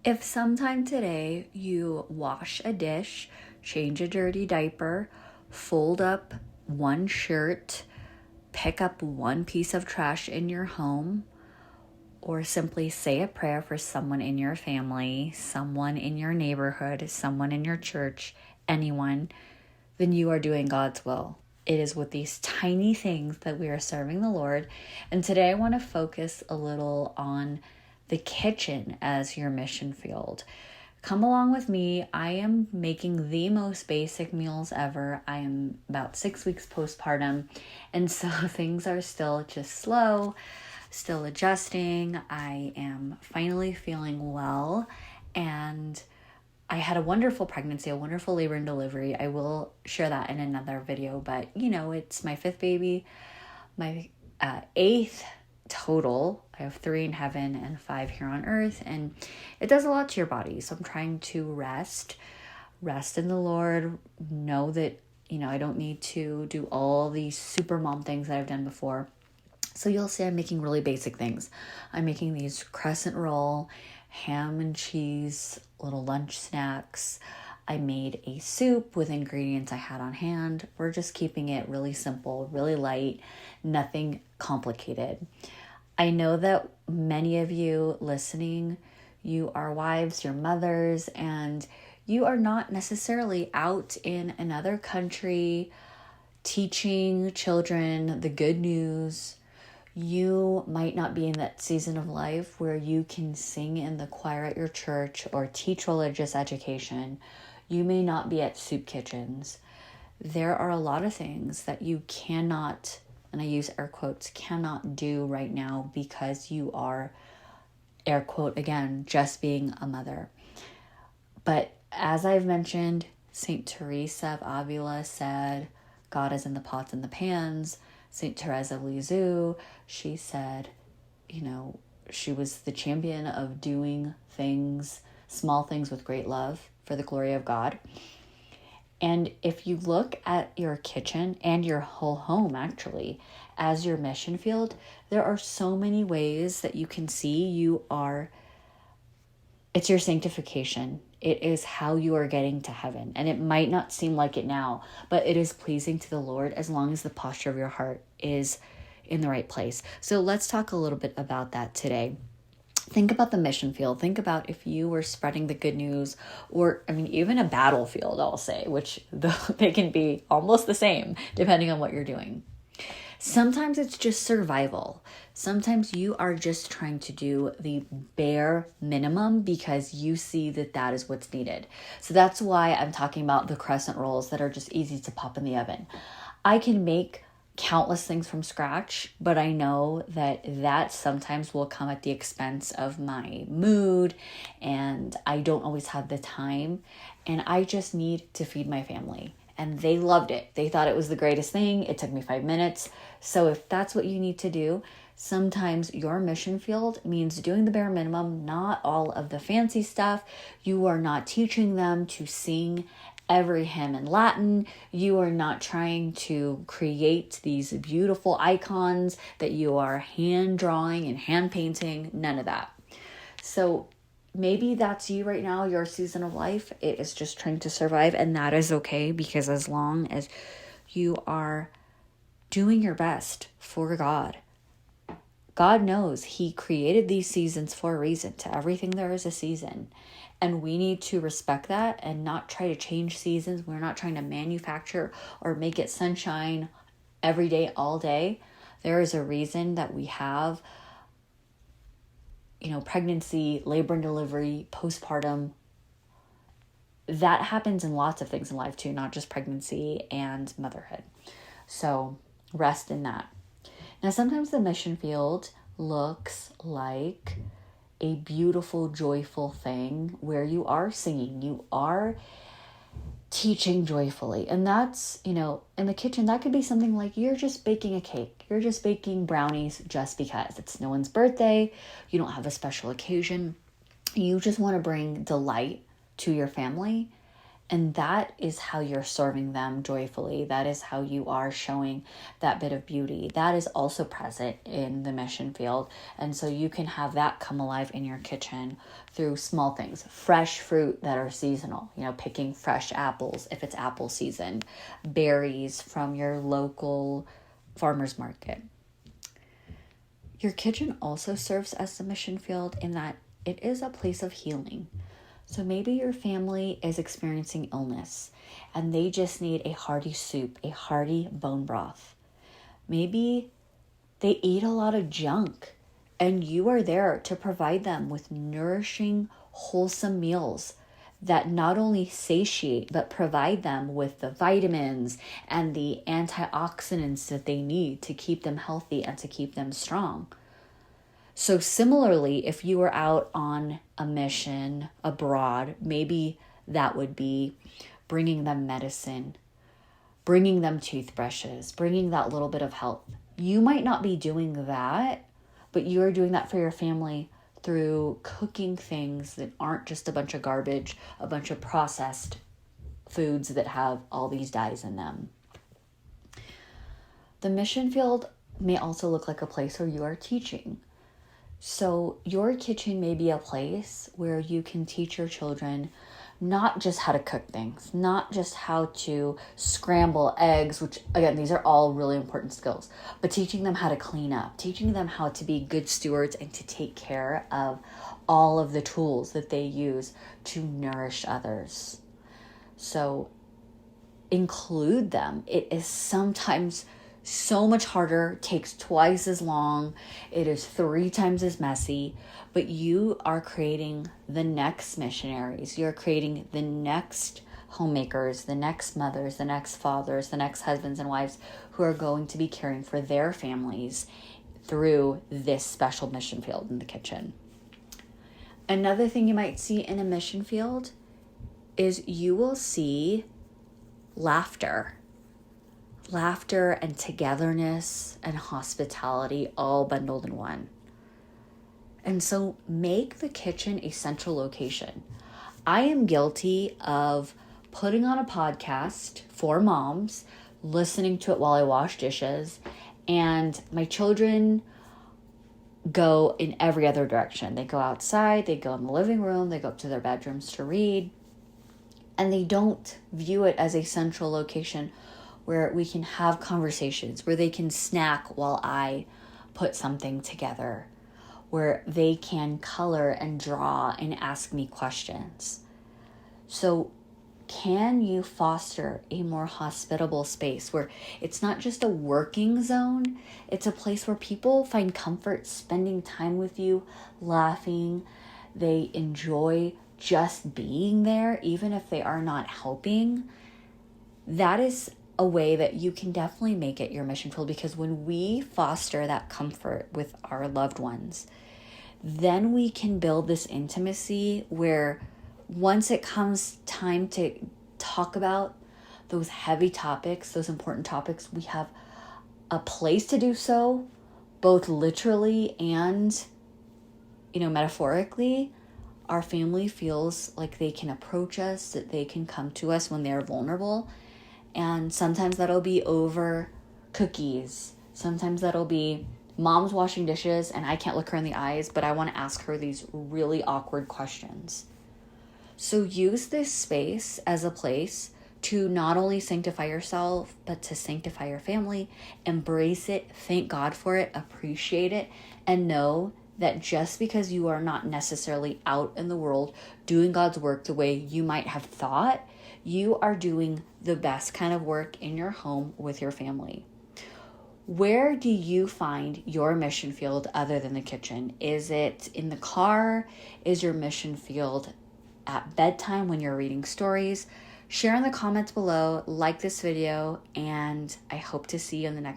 If sometime today you wash a dish, change a dirty diaper, fold up one shirt, pick up one piece of trash in your home, or simply say a prayer for someone in your family, someone in your neighborhood, someone in your church, anyone, then you are doing God's will. It is with these tiny things that we are serving the Lord. And today I want to focus a little on the kitchen as your mission field. Come along with me. I am making the most basic meals ever. I am about 6 weeks postpartum, and so things are still just slow, still adjusting. I am finally feeling well, and I had a wonderful pregnancy, a wonderful labor and delivery. I will share that in another video, but it's my 5th baby, my 8th total. I have 3 in heaven and 5 here on earth, and it does a lot to your body. So I'm trying to rest in the Lord, know that, I don't need to do all these super mom things that I've done before. So you'll see I'm making really basic things. I'm making these crescent roll, ham and cheese, little lunch snacks. I made a soup with ingredients I had on hand. We're just keeping it really simple, really light, nothing complicated. I know that many of you listening, you are wives, you're mothers, and you are not necessarily out in another country teaching children the good news. You might not be in that season of life where you can sing in the choir at your church or teach religious education. You may not be at soup kitchens. There are a lot of things that you cannot, and I use air quotes, cannot do right now because you are, air quote again, just being a mother. But as I've mentioned, St. Teresa of Avila said, God is in the pots and the pans. St. Therese of Lisieux, she said, she was the champion of doing things, small things with great love for the glory of God. And if you look at your kitchen and your whole home, actually, as your mission field, there are so many ways that you can see it's your sanctification. It is how you are getting to heaven. And it might not seem like it now, but it is pleasing to the Lord as long as the posture of your heart is in the right place. So let's talk a little bit about that today. Think about the mission field. Think about if you were spreading the good news, or even a battlefield, I'll say, which they can be almost the same depending on what you're doing. Sometimes it's just survival. Sometimes you are just trying to do the bare minimum because you see that is what's needed. So that's why I'm talking about the crescent rolls that are just easy to pop in the oven. I can make countless things from scratch, but I know that sometimes will come at the expense of my mood, and I don't always have the time, and I just need to feed my family. And they loved it. They thought it was the greatest thing. It took me 5 minutes. So if that's what you need to do, sometimes your mission field means doing the bare minimum, not all of the fancy stuff. You are not teaching them to sing every hymn in Latin. You are not trying to create these beautiful icons that you are hand drawing and hand painting. None of that. So maybe that's you right now, your season of life. It is just trying to survive, and that is okay, because as long as you are doing your best for God, God knows He created these seasons for a reason. To everything there is a season. And we need to respect that and not try to change seasons. We're not trying to manufacture or make it sunshine every day, all day. There is a reason that we have pregnancy, labor and delivery, postpartum. That happens in lots of things in life too, not just pregnancy and motherhood. So rest in that. Now, sometimes the mission field looks like a beautiful, joyful thing where you are singing, you are teaching joyfully. And that's, in the kitchen, that could be something like you're just baking a cake. You're just baking brownies just because. It's no one's birthday. You don't have a special occasion. You just want to bring delight to your family. And that is how you're serving them joyfully. That is how you are showing that bit of beauty. That is also present in the mission field. And so you can have that come alive in your kitchen through small things. Fresh fruit that are seasonal, picking fresh apples if it's apple season, berries from your local farmer's market. Your kitchen also serves as the mission field in that it is a place of healing. So maybe your family is experiencing illness and they just need a hearty soup, a hearty bone broth. Maybe they eat a lot of junk and you are there to provide them with nourishing, wholesome meals that not only satiate, but provide them with the vitamins and the antioxidants that they need to keep them healthy and to keep them strong. So similarly, if you were out on a mission abroad, maybe that would be bringing them medicine, bringing them toothbrushes, bringing that little bit of health. You might not be doing that, but you are doing that for your family through cooking things that aren't just a bunch of garbage, a bunch of processed foods that have all these dyes in them. The mission field may also look like a place where you are teaching. So your kitchen may be a place where you can teach your children not just how to cook things, not just how to scramble eggs, which again, these are all really important skills, but teaching them how to clean up, teaching them how to be good stewards and to take care of all of the tools that they use to nourish others. So include them. It is sometimes so much harder, takes twice as long, it is 3 times as messy, but you are creating the next missionaries. You're creating the next homemakers, the next mothers, the next fathers, the next husbands and wives who are going to be caring for their families through this special mission field in the kitchen. Another thing you might see in a mission field is you will see laughter and togetherness and hospitality all bundled in one. And so make the kitchen a central location. I am guilty of putting on a podcast for moms, listening to it while I wash dishes, and my children go in every other direction. They go outside, they go in the living room, they go up to their bedrooms to read, and they don't view it as a central location where we can have conversations, where they can snack while I put something together, where they can color and draw and ask me questions. So can you foster a more hospitable space where it's not just a working zone, it's a place where people find comfort spending time with you, laughing, they enjoy just being there, even if they are not helping? That is a way that you can definitely make it your mission field, because when we foster that comfort with our loved ones, then we can build this intimacy where once it comes time to talk about those heavy topics, those important topics, we have a place to do so, both literally and, metaphorically. Our family feels like they can approach us, that they can come to us when they're vulnerable. And sometimes that'll be over cookies. Sometimes that'll be mom's washing dishes and I can't look her in the eyes, but I want to ask her these really awkward questions. So use this space as a place to not only sanctify yourself, but to sanctify your family. Embrace it, thank God for it, appreciate it, and know that just because you are not necessarily out in the world doing God's work the way you might have thought, you are doing the best kind of work in your home with your family. Where do you find your mission field other than the kitchen? Is it in the car? Is your mission field at bedtime when you're reading stories? Share in the comments below, like this video, and I hope to see you in the next